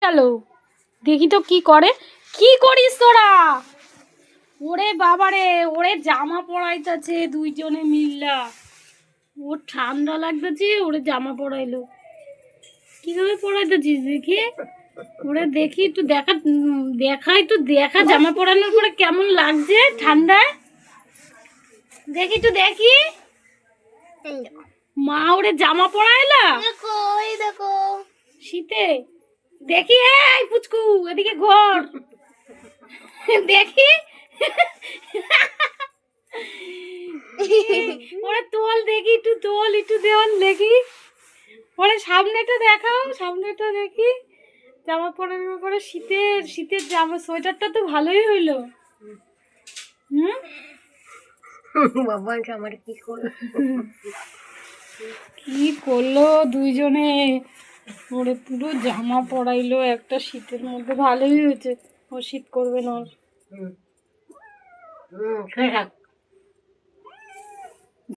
Hello, দেখি তো কি করে। কি করিস তোরা? ওরে বাবারে, ওরে জামা পরাইতেছে দুইজনে মিল্লা। ওর ঠান্ডা লাগতেছে, ওরে জামা পরাইলো। কিভাবে পরাইতেছিস দেখি? ওরে দেখি একটু দেখা, দেখাই তো দেখা জামা পরানোর পরে কেমন লাগছে ঠান্ডায়। দেখি একটু দেখি। মা ওরে জামা পরাইলা দেখো শীতে। দেখি এই পুচকু এদিকে ঘর। দেখি ওরে তোল দেখি, একটু তোল, একটু দেওয়াল দেখি। ওরে সামনেটা দেখাও, সামনেটা দেখি। জামা পরানোর পরে শীতের শীতের জামা সোয়েটারটা তো ভালোই হইলো। বাবা আমার কি করলো, কি করলো দুইজনে। ওরে পুরো জামা পরাইলো একটা শীতের মধ্যে। ভালোই হয়েছে, ও শীত করবে না।